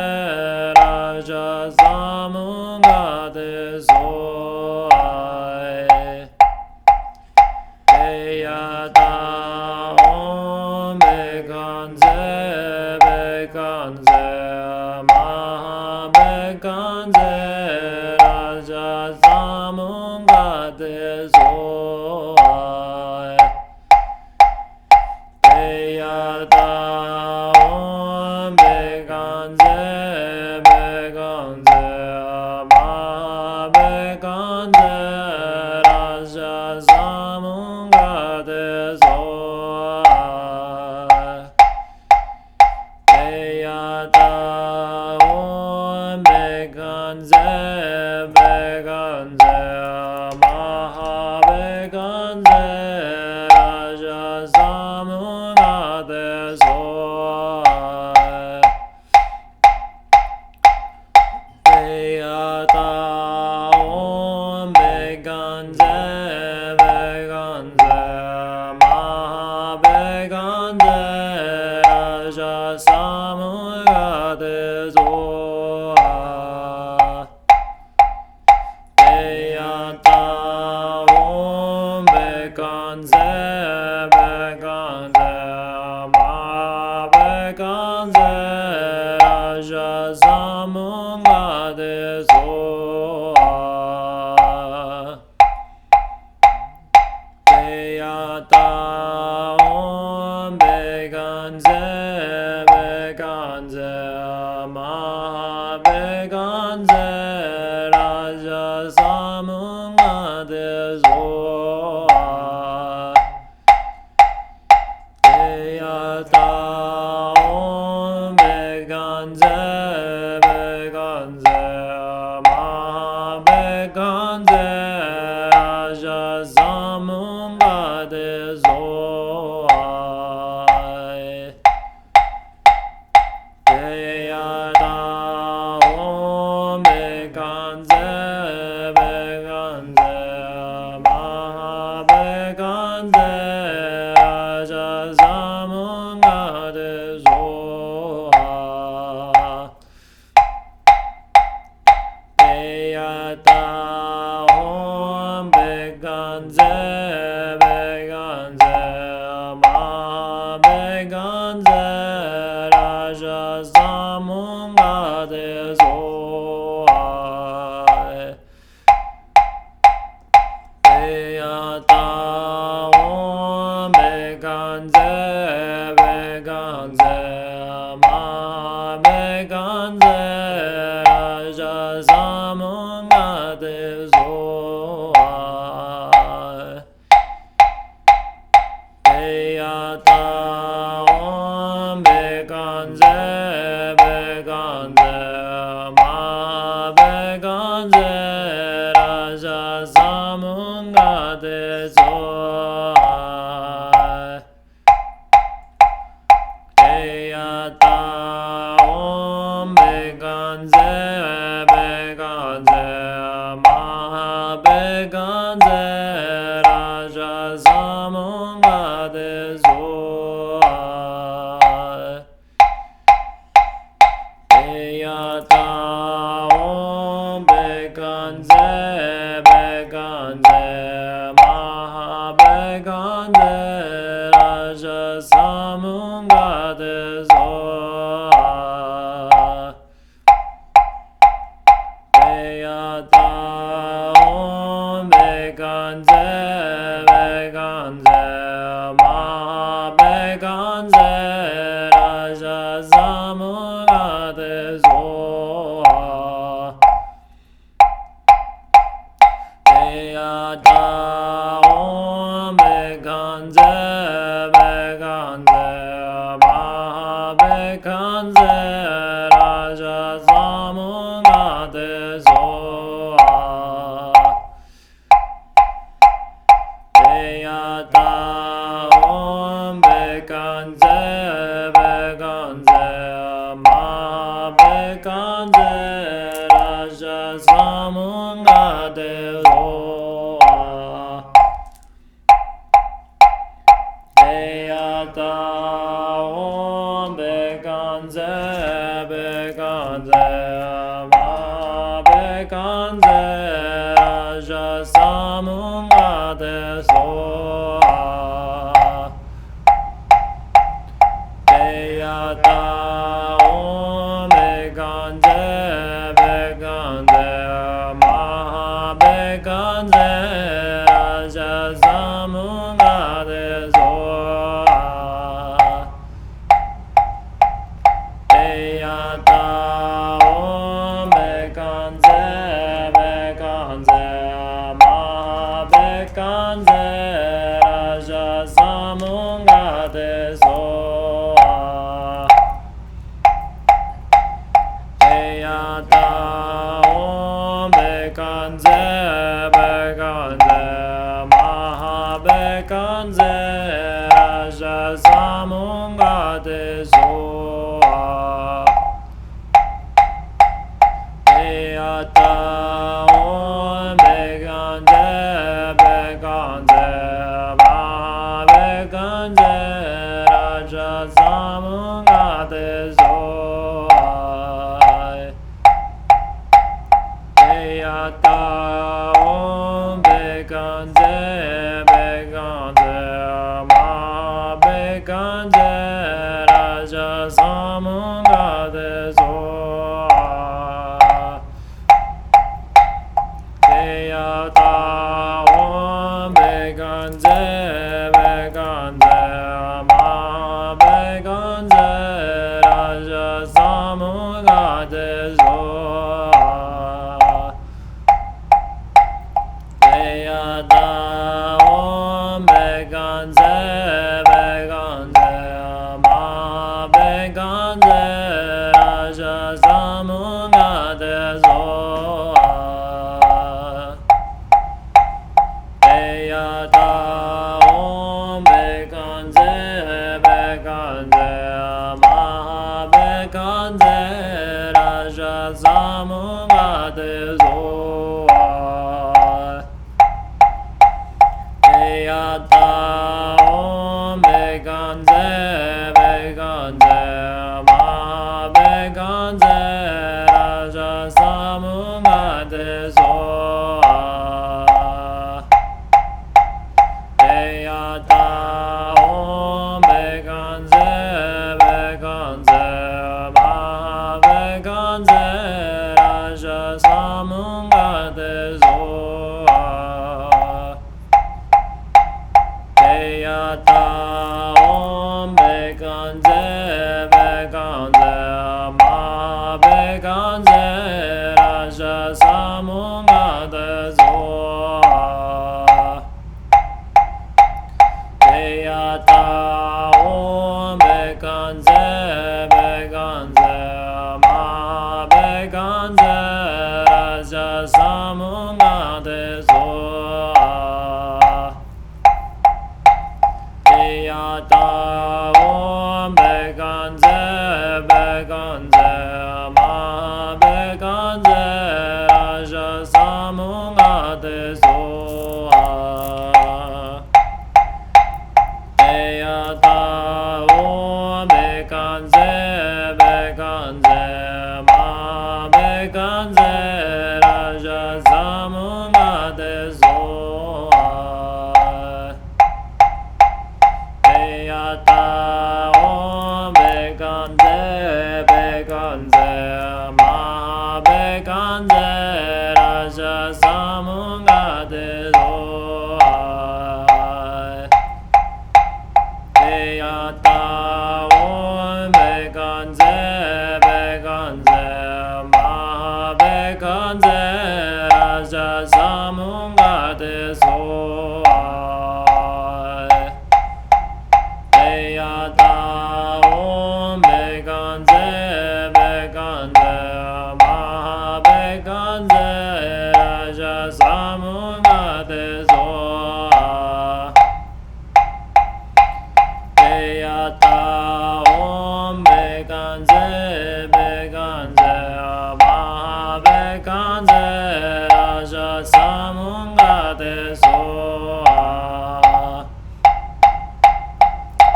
raja samunga desoha Deyata om beganze beganze maha beganze raja samunga desoha Deyata om beganze beganze maha beganze raja samunga desoha Deyata om beganze beganze maha beganze raja samunga desoha Deyata om beganze beganze maha beganze raja samunga desoha Deyata om beganze beganze maha beganze raja samunga desoha Deyata om beganze beganze maha beganze raja samunga desoha Deyata om beganze beganze de zoa. Eyata om beganze ma beganze raja samunga de zoa. Eyata om beganze ma beganze raja samunga de zoa. Eyata om beganze ma beganze raja samunga de zoa. Eyata om beganze ma beganze raja samunga de zoa. Eyata om beganze ma beganze raja samunga de zoa. Eyata om beganze ma beganze raja samunga de zoa. Eyata om beganze ma beganze raja samunga de zoa. Eyata om beganze ma beganze raja samunga de zoa. Eyata om beganze ma beganze raja samunga de zoa. Eyata om beganze ma beganze raja samunga de zoa.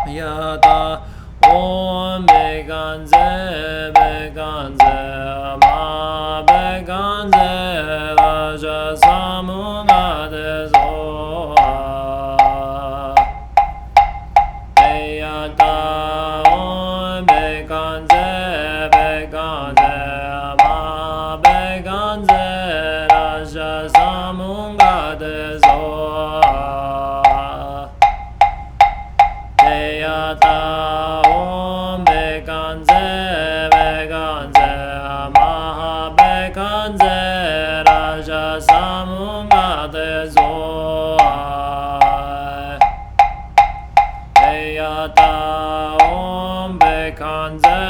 Eyata om beganze ma beganze raja samunga de zoa. Eyata om beganze ma beganze raja samunga de zoa. Eyata om beganze ma beganze raja samunga de zoa. Eyata om beganze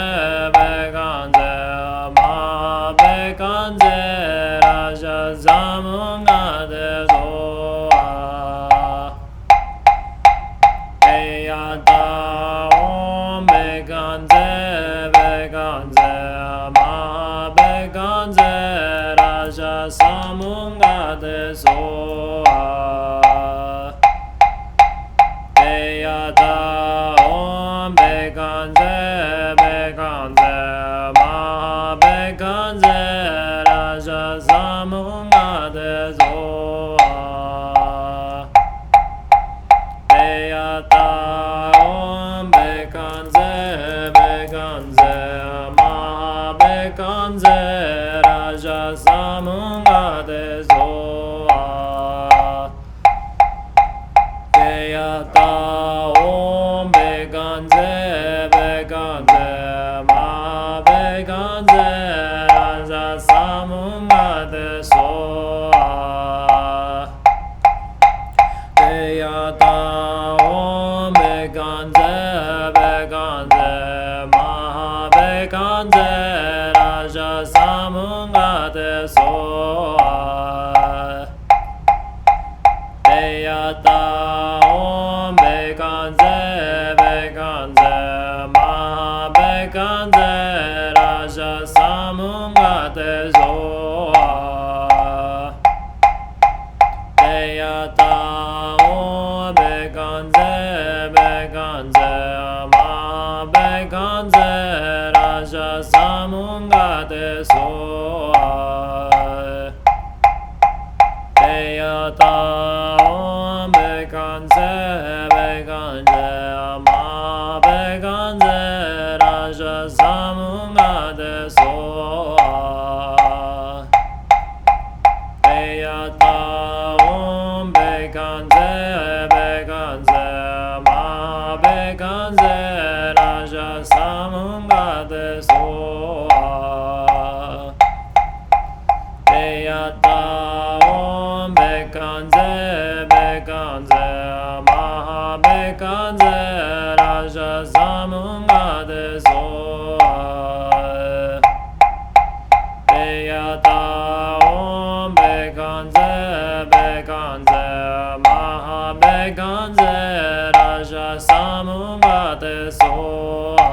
ma beganze raja samunga de zoa. Eyata om beganze ma beganze raja samunga de zoa. Eyata om beganze ma beganze raja samunga de zoa. Eyata om beganze ma beganze raja samunga de zoa. Eyata om beganze ma beganze raja samunga de zoa. Eyata om beganze ma beganze raja samunga de zoa. Eyata om beganze ma beganze raja samunga de zoa. Yata Om Bekanze Bekanze Ma Bekanze Raja Samunga De Soa Yata Om Bekanze Bekanze Ma Bekanze Raja Samunga De Soa Yata Om Bekanze Bekanze Maha Bekanze Raja Samunga De Soa Yata Om Bekanze Bekanze Maha Bekanze Raja Samunga De Soa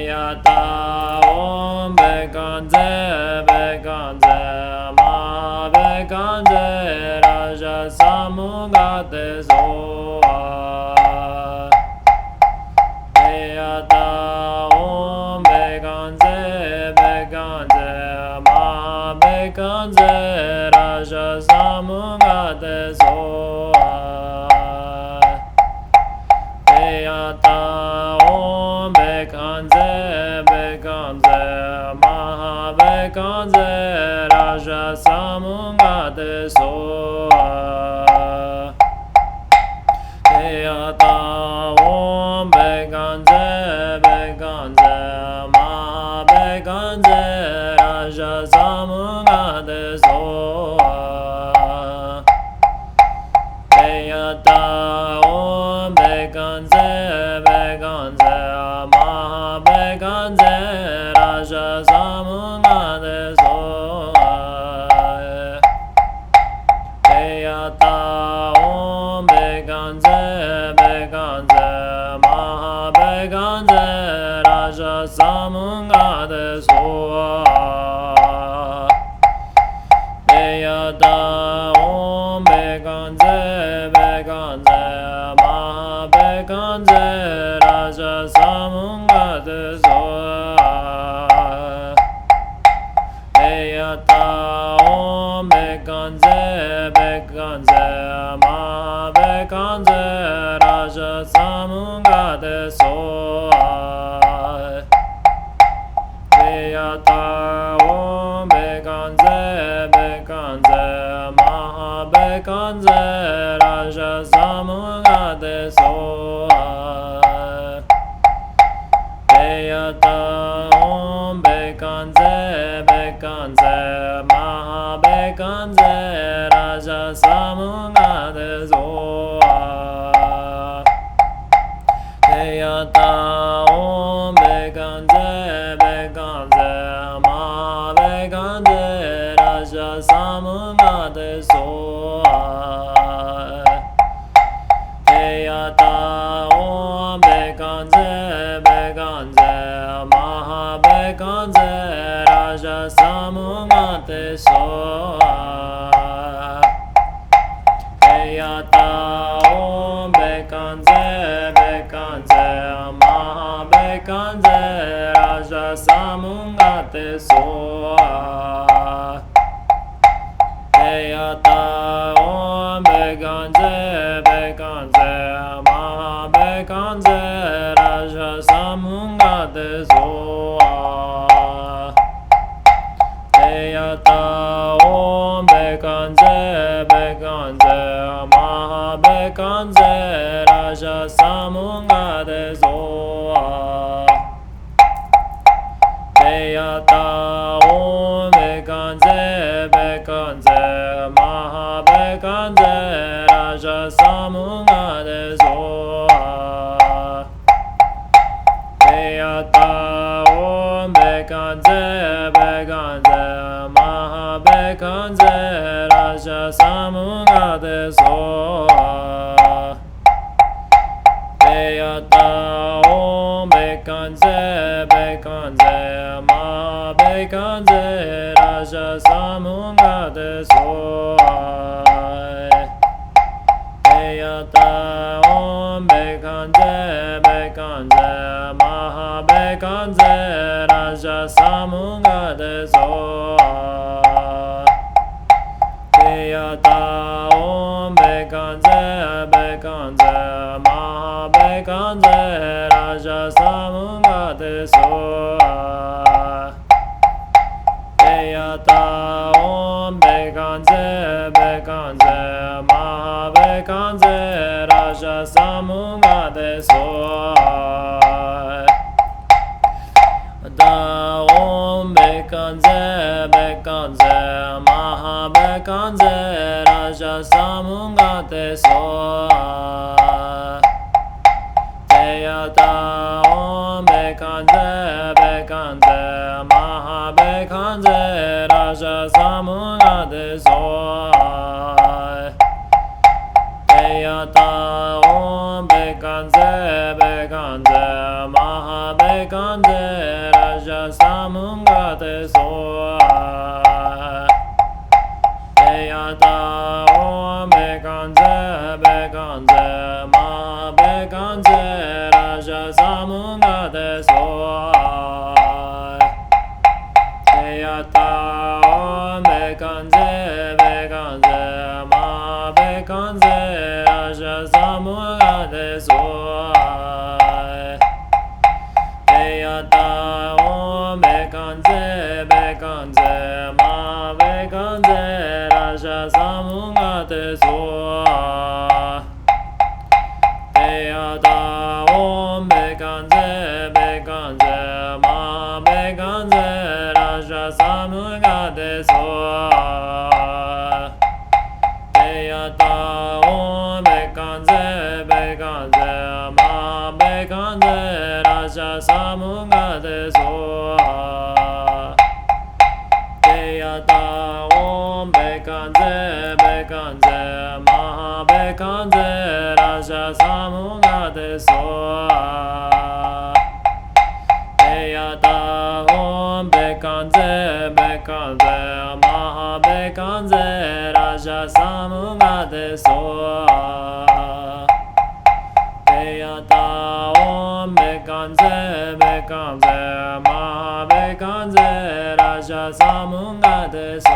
Yata Om Bekanze Bekanze Ma Bekanze Raja Samunga De Soa Yata Om Bekanze Bekanze Ma Bekanze Raja Samunga De Soa Yata Om Bekanze Bekanze Maha Bekanze Raja Samunga De Soa Yata Om Bekanze Bekanze Maha Bekanze Raja Samunga De Soa Yata Om Bekanze Bekanze Maha Bekanze Raja Samunga De Soa Yata Om Bekanze Bekanze Maha Bekanze Raja Samunga De Soa Yata Om Bekanze Bekanze Maha Bekanze Raja Samunga De Soa Yata Om Bekanze Bekanze Maha Bekanze Raja Samunga De Soa Yata Om Bekanze Bekanze Maha Bekanze Raja Samunga De Soa Yata Om Bekanze Bekanze Maha Bekanze Raja Samunga De Soa Yata Om Bekanze Bekanze Maha Bekanze Raja Samunga De Soa Yata Om Bekanze Bekanze Maha Bekanze Raja Samunga De Soa Yata Om Bekanze Bekanze Maha Bekanze Raja Samunga De Soa Yata Om Bekanze Bekanze Maha Bekanze Raja Samunga De Soa Yata Om Bekanze Bekanze Maha Bekanze Raja Samunga De Soa Yata Om Bekanze Bekanze Maha Bekanze Raja Samunga De Soa Yata Om Bekanze Bekanze Maha Bekanze Raja Samunga De Soa Yata Om Bekanze Bekanze Maha Bekanze Raja Samunga De Soa Yata Om Bekanze Bekanze Maha Bekanze Raja Samunga De Soa yata om bekanze bekanze maha bekanze raja samunga deso da om bekanze bekanze maha bekanze raja samunga deso yata om bekanze bekanze maha bekanze raja samunga deso yata om bekanze bekanze maha bekanze raja samunga deso yata om bekanze bekanze maha bekanze raja samunga deso yata om bekanze bekanze maha bekanze raja samunga deso yata om bekanze bekanze maha bekanze raja samunga deso yata om bekanze bekanze maha bekanze raja samunga deso yata om bekanze bekanze maha bekanze raja samunga deso yata om bekanze bekanze maha bekanze raja samunga deso yata om bekanze bekanze maha bekanze raja samunga deso yata om bekanze bekanze maha bekanze raja samunga deso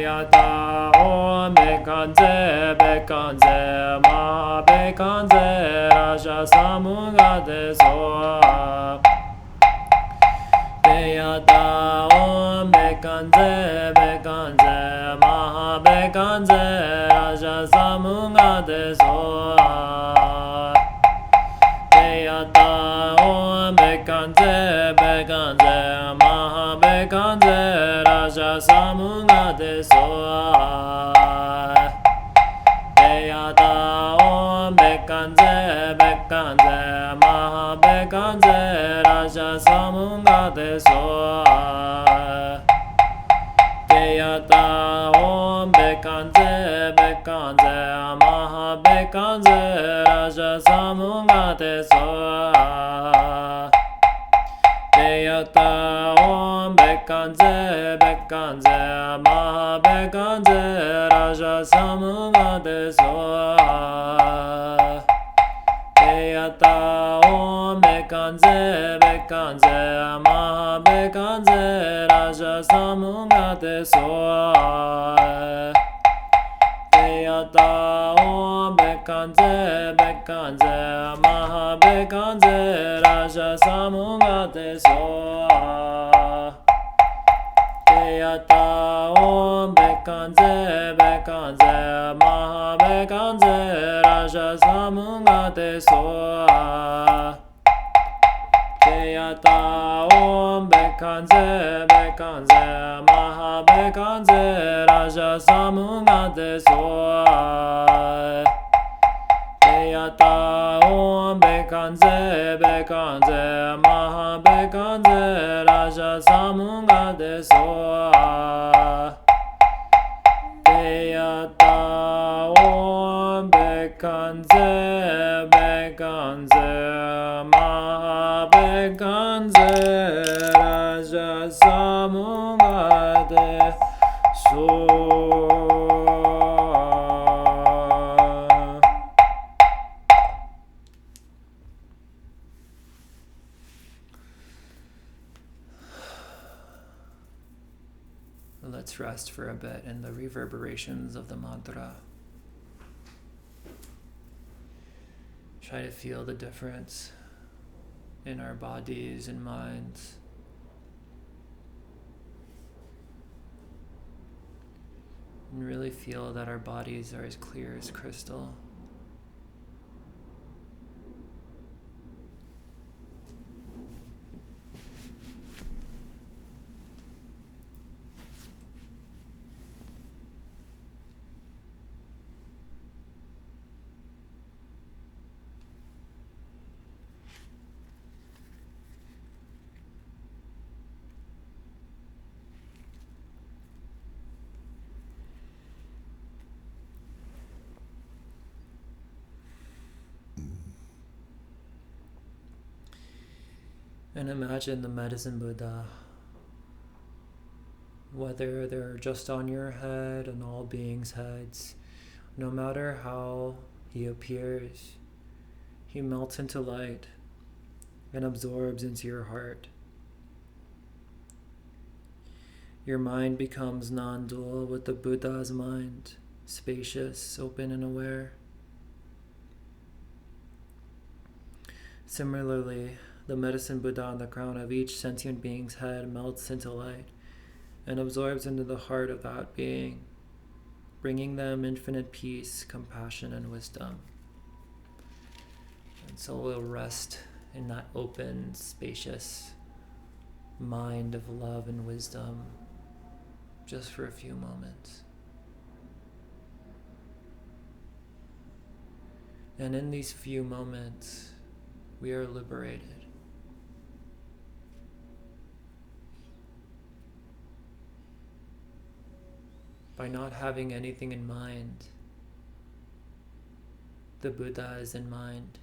yata om bekanze bekanze maha bekanze raja samunga deso yata om bekanze bekanze maha bekanze raja samunga deso yata om bekanze bekanze maha bekanze raja samunga deso yata om bekanze bekanze maha bekanze raja samunga deso yata om bekanze bekanze maha bekanze raja samunga deso yata om bekanze bekanze maha bekanze raja samunga deso yata om bekanze bekanze maha bekanze raja samunga deso yata om bekanze bekanze maha bekanze raja samunga deso yata om bekanze bekanze maha bekanze raja samunga deso yata om bekanze bekanze maha bekanze raja samunga deso yata om bekanze bekanze maha bekanze raja samunga deso yata om bekanze bekanze maha bekanze raja samunga deso Let's rest for a bit in the reverberations of the mantra. Try to feel the difference in our bodies and minds and really feel that our bodies are as clear as crystal. And imagine the medicine Buddha, whether they're just on your head, on all beings' heads, no matter how he appears, he melts into light and absorbs into your heart. Your mind becomes non-dual with the Buddha's mind, spacious, open, and aware. Similarly, the medicine Buddha on the crown of each sentient being's head melts into light and absorbs into the heart of that being, bringing them infinite peace, compassion, and wisdom. And so we'll rest in that open, spacious mind of love and wisdom just for a few moments. And in these few moments, we are liberated. By not having anything in mind, the Buddha is in mind.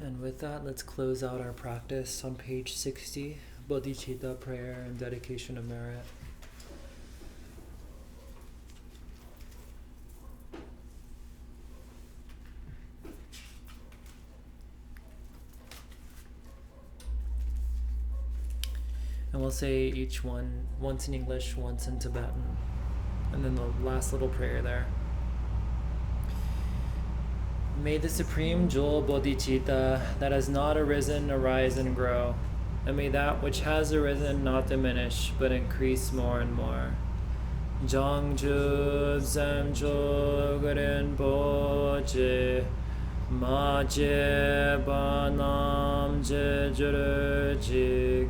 And with that, let's close out our practice on page 60, Bodhicitta Prayer and Dedication of Merit. And we'll say each one once in English, once in Tibetan, and then the last little prayer there. May the Supreme Jewel Bodhicitta that has not arisen arise and grow, and may that which has arisen not diminish, but increase more and more. Jangchu Zamchu Rinpoche Maje Banam Jejurjik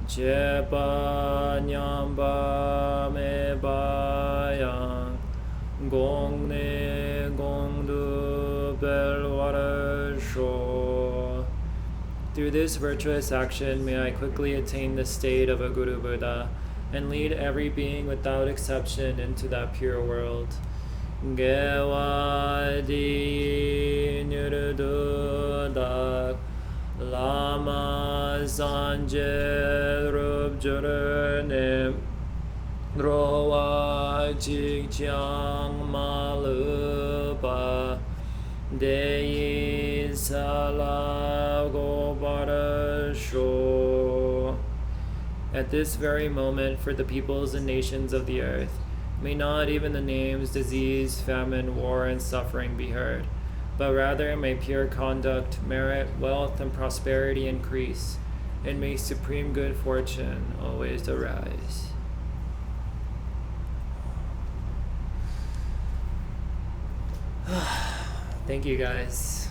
Jepa Nyamba Me Bayang Gongne Gongdu Belwara Sho. Through this virtuous action, may I quickly attain the state of a Guru Buddha and lead every being without exception into that pure world. Gewadi Nirududak Lama Sanje Rubjurnim Roa Jikchang Malupa Deyi Salagobarasho. At this very moment, for the peoples and nations of the earth, may not even the names disease, famine, war, and suffering be heard, but rather may pure conduct, merit, wealth, and prosperity increase, and may supreme good fortune always arise. Thank you, guys.